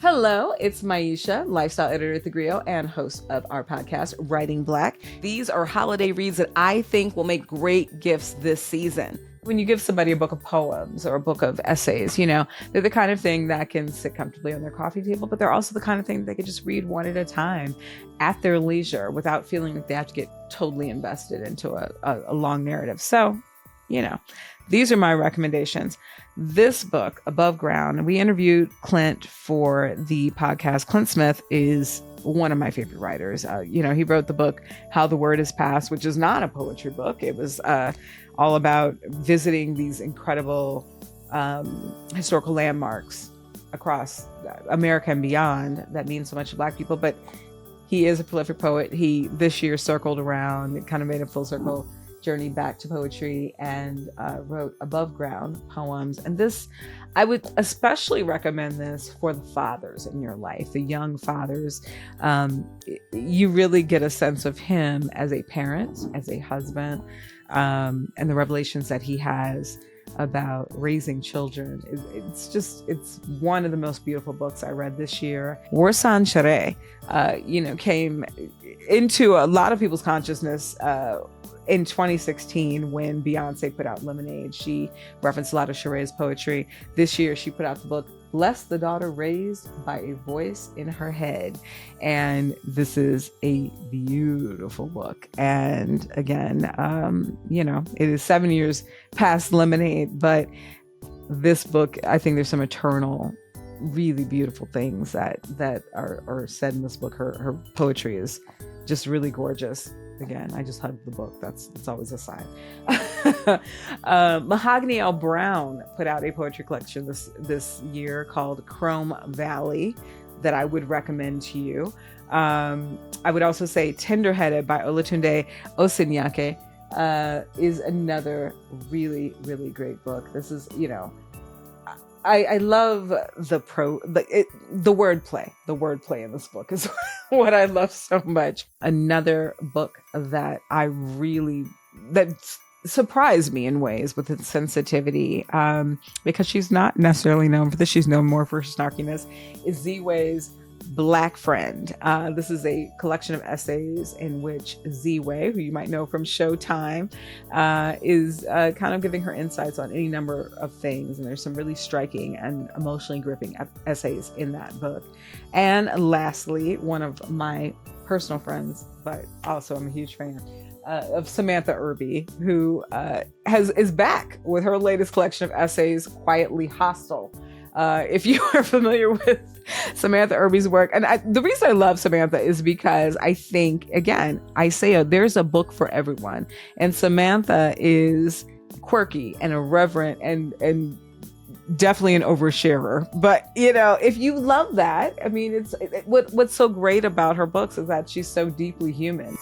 Hello, it's Maiysha, lifestyle editor at theGrio and host of our podcast, Writing Black. These are holiday reads that I think will make great gifts this season. When you give somebody a book of poems or a book of essays, they're the kind of thing that can sit comfortably on their coffee table, but they're also the kind of thing that they can just read one at a time at their leisure without feeling like they have to get totally invested into a long narrative. So, these are my recommendations. This book, Above Ground, we interviewed Clint for the podcast. Clint Smith is one of my favorite writers. He wrote the book, How the Word Is Passed, which is not a poetry book. It was all about visiting these incredible historical landmarks across America and beyond that mean so much to Black people. But he is a prolific poet. He this year circled around, kind of made a full circle journey back to poetry and wrote Above Ground poems. And this, I would especially recommend this for the fathers in your life, the young fathers. You really get a sense of him as a parent, as a husband, and the revelations that he has about raising children. It's one of the most beautiful books I read this year. Warsan Shire, came into a lot of people's consciousness in 2016, when Beyonce put out Lemonade. She referenced a lot of Shire's poetry. This year, she put out the book, Bless the Daughter Raised by a Voice in Her Head. And this is a beautiful book. And again, it is 7 years past Lemonade, but this book, I think there's some eternal, really beautiful things that are said in this book. Her poetry is just really gorgeous. Again, I just hugged the book. That's always a sign. Mahogany L. Brown put out a poetry collection this year called Chrome Valley that I would recommend to you. I would also say Tenderheaded by Olatunde Osinyake is another really, really great book. This is, I love the wordplay. The wordplay in this book is what I love so much. Another book that that surprised me in ways with its sensitivity, because she's not necessarily known for this. She's known more for her snarkiness, is Z-Way's Black Friend. This is a collection of essays in which Z-Way, who you might know from Showtime, is kind of giving her insights on any number of things. And there's some really striking and emotionally gripping essays in that book. And lastly, one of my personal friends, but also I'm a huge fan, of Samantha Irby, who is back with her latest collection of essays, Quietly Hostile. If you are familiar with Samantha Irby's work, and the reason I love Samantha is because I think, again, there's a book for everyone, and Samantha is quirky and irreverent and definitely an oversharer. But if you love that, I mean, what's so great about her books is that she's so deeply human.